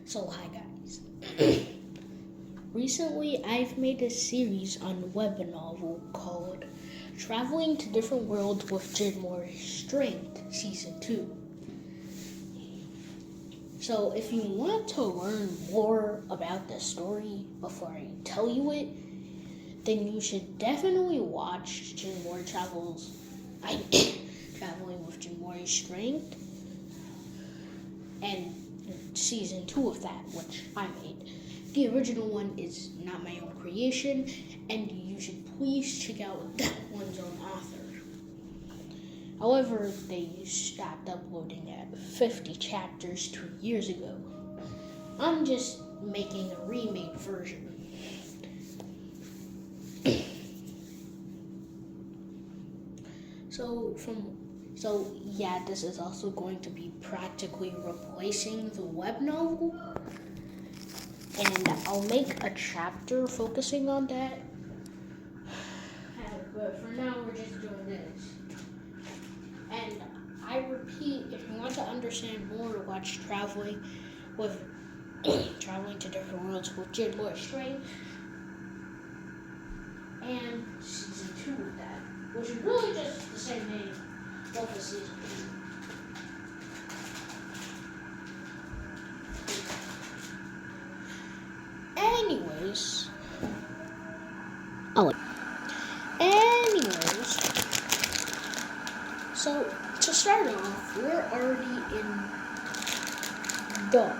So hi guys. Recently I've made a series on a web novel called Traveling to Different Worlds with Mori's Strength Season 2. So if you want to learn more about the story before I tell you it, then you should definitely watch Mori Traveling with Mori's Strength and Season 2 of that, which I made. The original one is not my own creation, and you should please check out that one's own author. However, they stopped uploading at 50 chapters 2 years ago. I'm just making a remade version. So yeah, this is also going to be practically replacing the web novel. And I'll make a chapter focusing on that. But for now, we're just doing this. And I repeat, if you want to understand more, watch Traveling to Different Worlds with Mori's Strength and Season 2 of that, which is really just the same name, both the seasons. Anyways, so to start off, we're already in that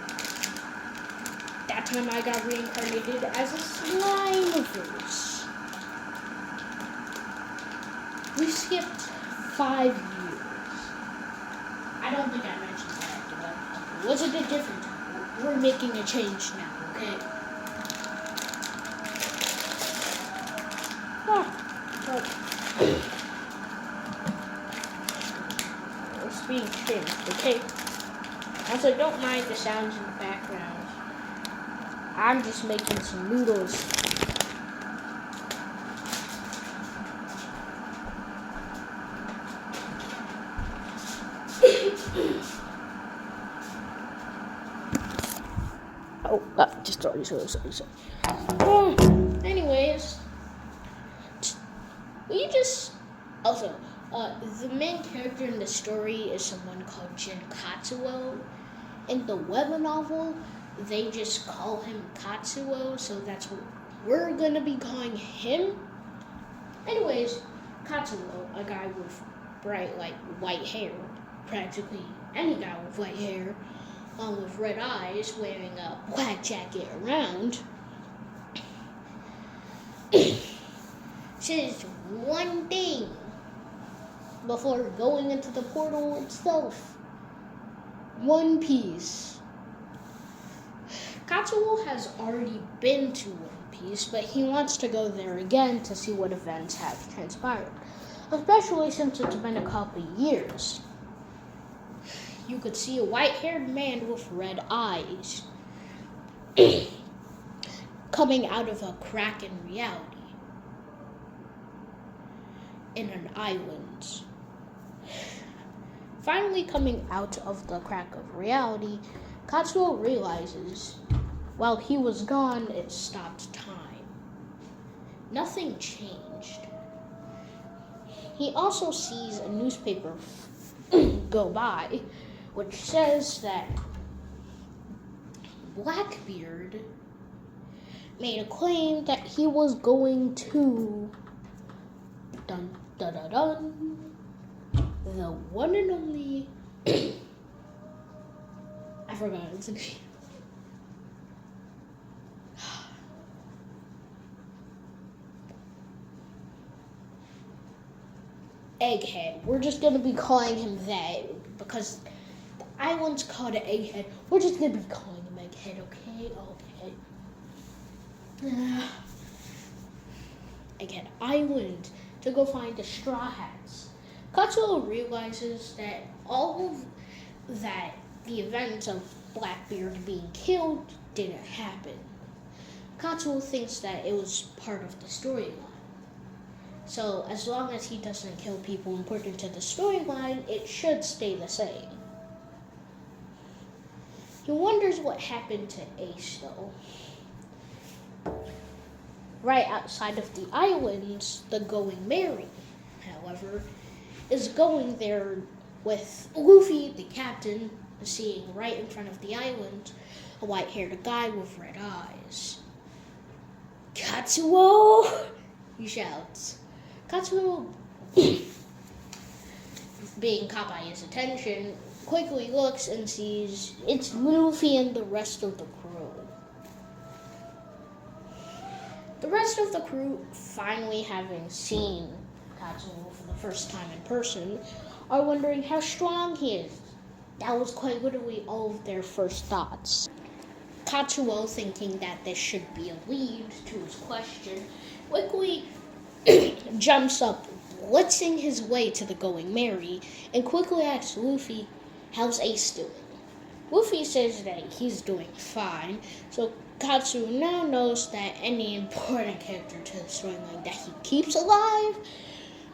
time I got reincarnated as a Slimeverse. We skipped 5 years. I don't think I mentioned that, but it was a bit different. We're making a change now, okay? It's being trimmed, okay? Also, don't mind the sounds in the background. I'm just making some noodles. Sorry. Anyways, the main character in the story is someone called Jin Katsuo. In the web novel, they just call him Katsuo, so that's what we're gonna be calling him. Anyways, Katsuo, a guy with bright, white hair, practically any guy with white hair, with red eyes, wearing a black jacket around, says one thing before going into the portal itself. One Piece. Katsuo has already been to One Piece, but he wants to go there again to see what events have transpired, especially since it's been a couple years. You could see a white-haired man with red eyes coming out of a crack in reality in an island. Finally coming out of the crack of reality, Katsuo realizes while he was gone, it stopped time. Nothing changed. He also sees a newspaper go by, which says that Blackbeard made a claim that he was going to the one and only I forgot its name. Egghead. We're just gonna be calling him that because the island's called Egghead. We're just gonna be calling him Egghead, okay? Egghead Island to go find the Straw Hats. Katsuo realizes that the events of Blackbeard being killed didn't happen. Katsuo thinks that it was part of the storyline. So as long as he doesn't kill people important to the storyline, it should stay the same. He wonders what happened to Ace, though. Right outside of the islands, the Going Merry, however, is going there with Luffy, the captain, seeing right in front of the island a white-haired guy with red eyes. Katsuo! He shouts. Katsuo, being caught by his attention, quickly looks and sees it's Luffy and the rest of the crew. The rest of the crew, finally having seen Katsuo for the first time in person, are wondering how strong he is. That was quite literally all of their first thoughts. Katsuo, thinking that this should be a lead to his question, quickly jumps up, blitzing his way to the Going Merry, and quickly asks Luffy, how's Ace doing? Luffy says that he's doing fine, so Katsuo now knows that any important character to the storyline that he keeps alive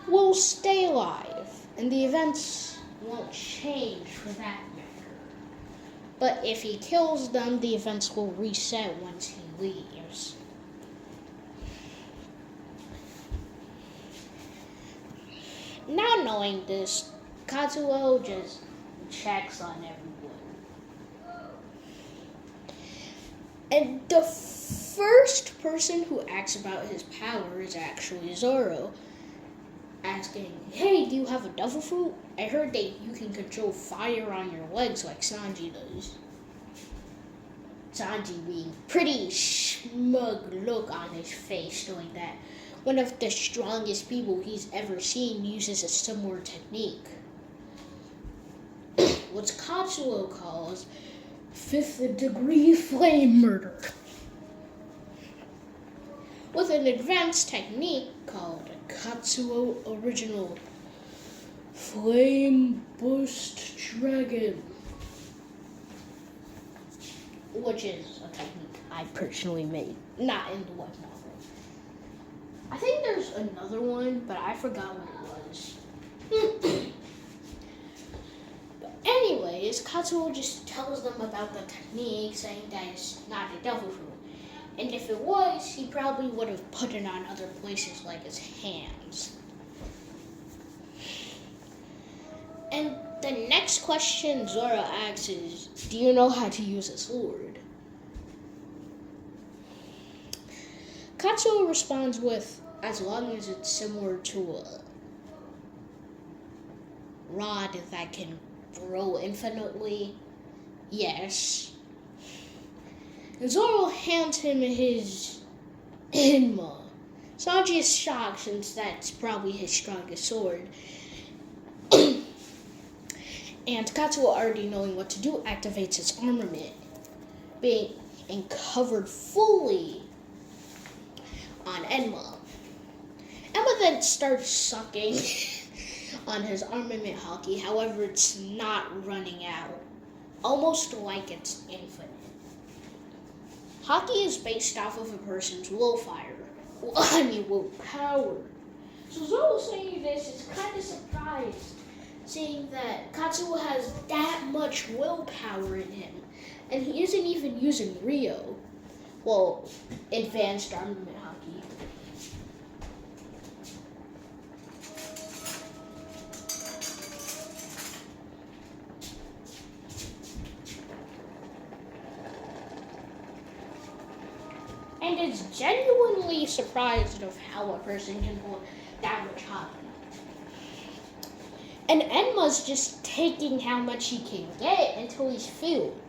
will stay alive, and the events won't change for that matter. But if he kills them, the events will reset once he leaves. Now knowing this, Katsuo just checks on everyone. And the first person who asks about his power is actually Zoro, asking, hey, do you have a devil fruit? I heard that you can control fire on your legs like Sanji does. Sanji being pretty smug look on his face, knowing that one of the strongest people he's ever seen uses a similar technique. What Katsuo calls fifth degree flame murder, with an advanced technique called Katsuo Original Flame Burst Dragon, which is a technique I personally made, not in the web novel. I think there's another one, but I forgot what it was. But anyways, Katsuo just tells them about the technique, saying that it's not a devil fruit. And if it was, he probably would have put it on other places like his hands. And the next question Zoro asks is, do you know how to use a sword? Katsuo responds with, as long as it's similar to a rod that can grow infinitely, yes. And Zoro hands him his Enma. Sanji is shocked since that's probably his strongest sword. And Katsuo, already knowing what to do, activates its armament, being covered fully on Enma. Enma then starts sucking on his armament haki, however it's not running out, almost like it's infinite. Haki is based off of a person's willpower. So Zoro saying this is kind of surprised, seeing that Katsuo has that much willpower in him, and he isn't even using Rio. Well, advanced armament haki. And is genuinely surprised of how a person can hold that much haki. And Enma's just taking how much he can get until he's filled.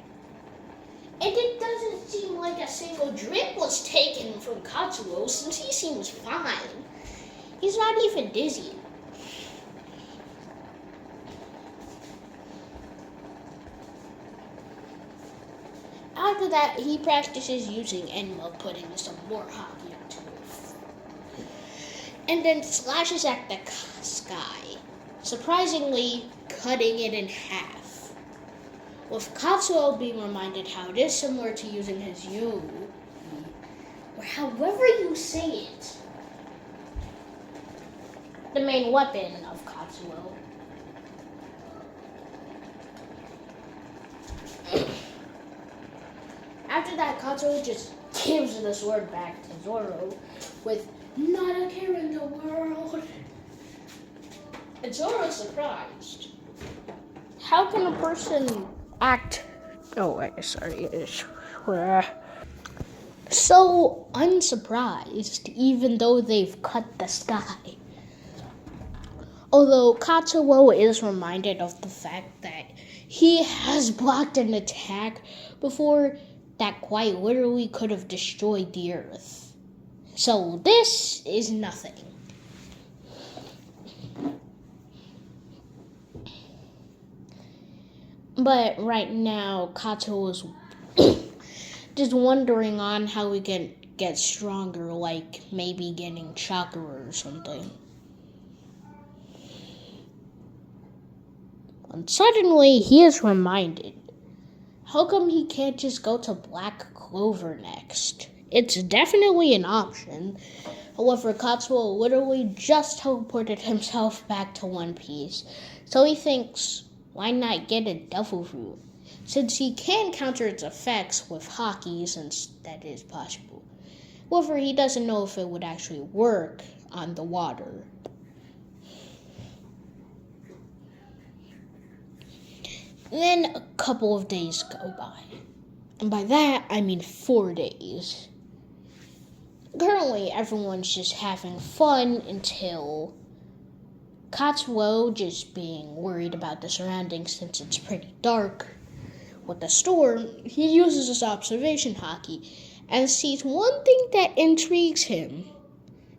And it doesn't seem like a single drip was taken from Katsuo, since he seems fine. He's not even dizzy. After that, he practices using Enma, putting some more haki into it. And then slashes at the sky, surprisingly cutting it in half. With Katsuo being reminded how it is similar to using his Yu, or however you say it, the main weapon of Katsuo. After that, Katsuo just gives the sword back to Zoro with not a care in the world. And Zoro's surprised. How can a person act... Oh, wait, sorry. So unsurprised, even though they've cut the sky. Although Katsuo is reminded of the fact that he has blocked an attack before that quite literally could have destroyed the earth. So this is nothing. But right now, Katsuo is just wondering on how we can get stronger, like maybe getting chakra or something. And suddenly he is reminded, how come he can't just go to Black Clover next? It's definitely an option. However, Katsuo literally just teleported himself back to One Piece. So he thinks, why not get a devil fruit? Since he can counter its effects with Haki, since that is possible. However, he doesn't know if it would actually work on the water. Then a couple of days go by. And by that, I mean 4 days. Currently, everyone's just having fun until Katsuo just being worried about the surroundings since it's pretty dark. With the storm, he uses his observation Haki and sees one thing that intrigues him.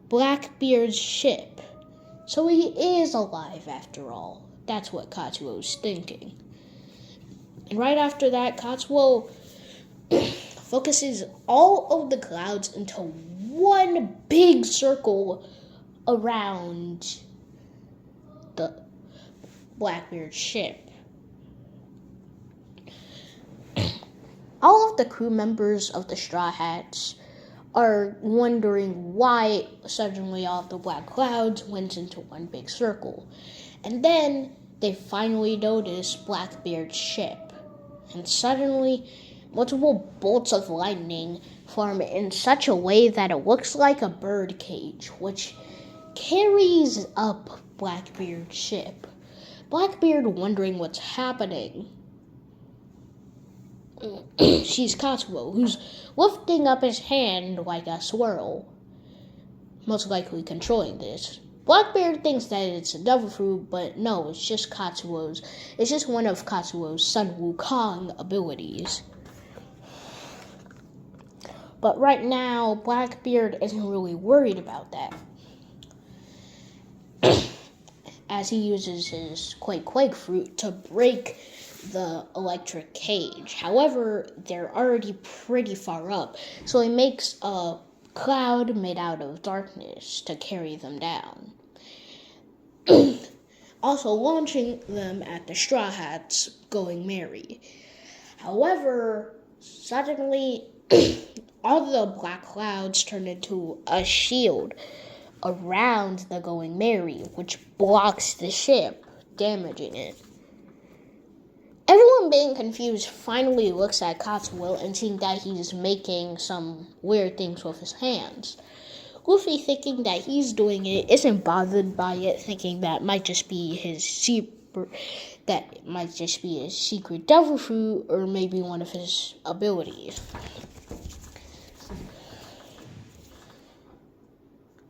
Blackbeard's ship. So he is alive after all. That's what Katsuo's thinking. And right after that, Katsuo focuses all of the clouds into one big circle around the Blackbeard ship. All of the crew members of the Straw Hats are wondering why suddenly all of the black clouds went into one big circle. And then they finally notice Blackbeard's ship. And suddenly, multiple bolts of lightning form in such a way that it looks like a bird cage, which carries up Blackbeard's ship. Blackbeard wondering what's happening. Sees Katsuo, who's lifting up his hand like a swirl, most likely controlling this. Blackbeard thinks that it's a devil fruit, but no, it's just Katsuo's. It's just one of Katsuo's Sun Wukong abilities. But right now, Blackbeard isn't really worried about that, as he uses his Quake fruit to break the electric cage. However, they're already pretty far up, so he makes a cloud made out of darkness to carry them down. Also launching them at the Straw Hats going merry. However, suddenly all the black clouds turn into a shield around the going merry, which blocks the ship, damaging it. Everyone being confused finally looks at Katsuo and seeing that he's making some weird things with his hands. Luffy, thinking that he's doing it, isn't bothered by it, thinking that might just be his secret devil fruit or maybe one of his abilities.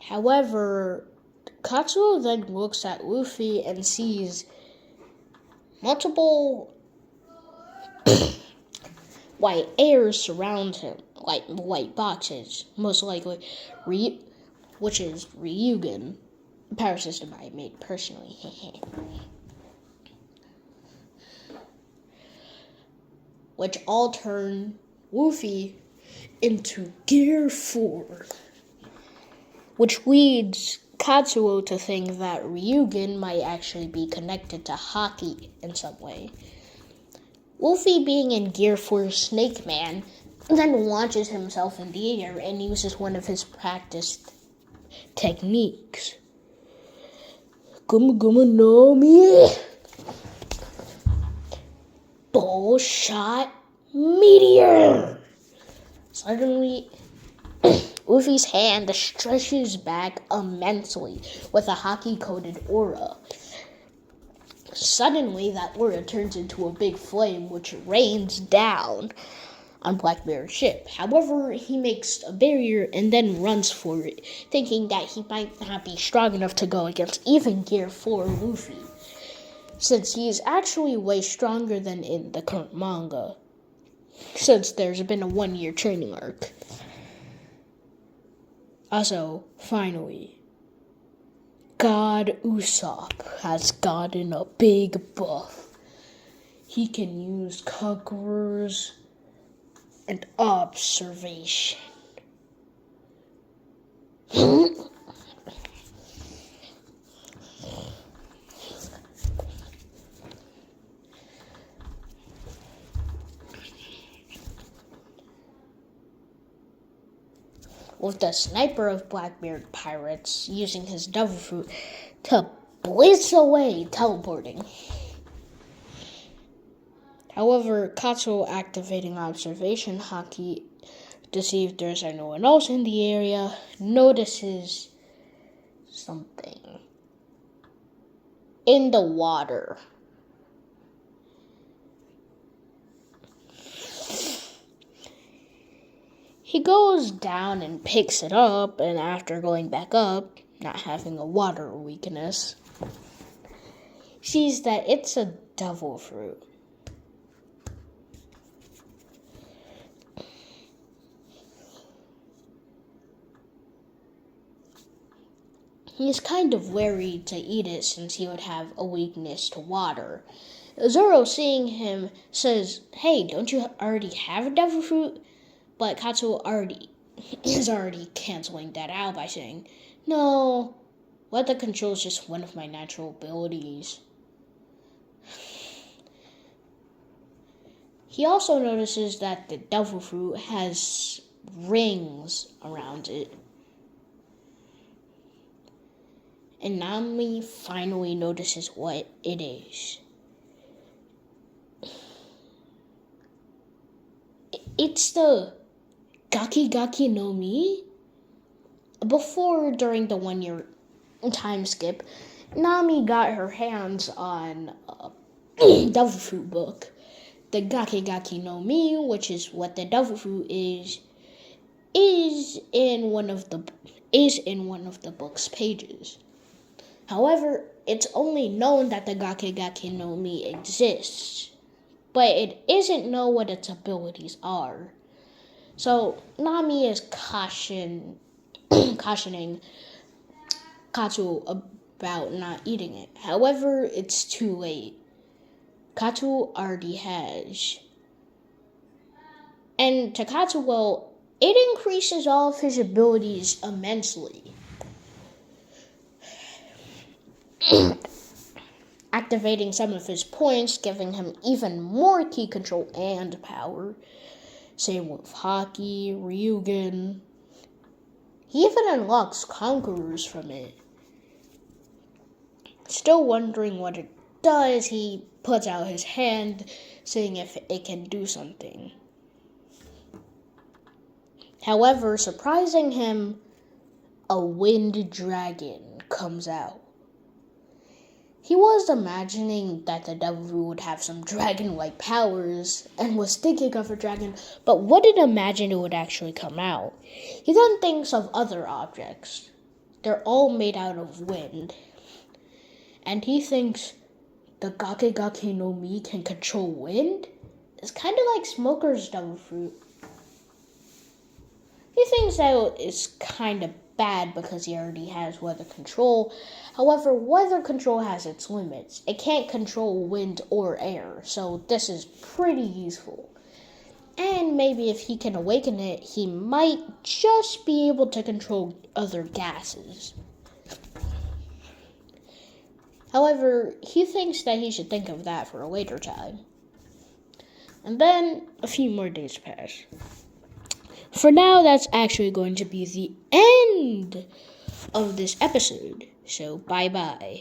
However, Katsuo then looks at Luffy and sees multiple white airs surround him, like white boxes, most likely, which is Ryugen, a power system I made personally. Which all turn Luffy into Gear 4, which leads Katsuo to think that Ryugen might actually be connected to Haki in some way. Luffy, being in Gear 4 Snake Man, then launches himself in the air and uses one of his practiced techniques. Guma Guma no Mi! Bull Shot Meteor! Suddenly, Luffy's hand stretches back immensely with a hockey-coated aura. Suddenly, that aura turns into a big flame which rains down on Blackbeard's ship. However, he makes a barrier and then runs for it, thinking that he might not be strong enough to go against even Gear 4 Luffy, since he is actually way stronger than in the current manga, since there's been a 1-year training arc. Also, finally, God Usopp has gotten a big buff. He can use conquerors and observation. With the sniper of Blackbeard pirates using his devil fruit to blitz away, teleporting. However, Katsuo activating observation haki to see if there's anyone else in the area notices something in the water. He goes down and picks it up, and after going back up, not having a water weakness, sees that it's a devil fruit. He's kind of wary to eat it since he would have a weakness to water. Zoro, seeing him, says, "Hey, don't you already have a devil fruit?" But Katsuo is already canceling that out by saying, "No, weather control is just one of my natural abilities." He also notices that the devil fruit has rings around it. And Nami finally notices what it is. It's the Gaki no Mi. Before, during the 1-year time skip, Nami got her hands on a devil fruit book. The Gaki no Mi, which is what the devil fruit is in one of the book's pages. However, it's only known that the Gaki no Mi exists, but it isn't known what its abilities are. So Nami is cautioning Katsuo about not eating it. However, it's too late. Katsuo already has. And to Katsuo, it increases all of his abilities immensely. Activating some of his points, giving him even more key control and power. Same with Haki, Ryugen. He even unlocks conquerors from it. Still wondering what it does, he puts out his hand, seeing if it can do something. However, surprising him, a wind dragon comes out. He was imagining that the devil would have some dragon-like powers and was thinking of a dragon, but wouldn't imagine it would actually come out. He then thinks of other objects. They're all made out of wind. And he thinks the Gaki no Mi can control wind? It's kind of like Smoker's devil fruit. He thinks that it's kind of bad because he already has weather control. However, weather control has its limits. It can't control wind or air, so this is pretty useful. And maybe if he can awaken it, he might just be able to control other gases. However, he thinks that he should think of that for a later time. And then a few more days pass. For now, that's actually going to be the end of this episode. So, bye-bye.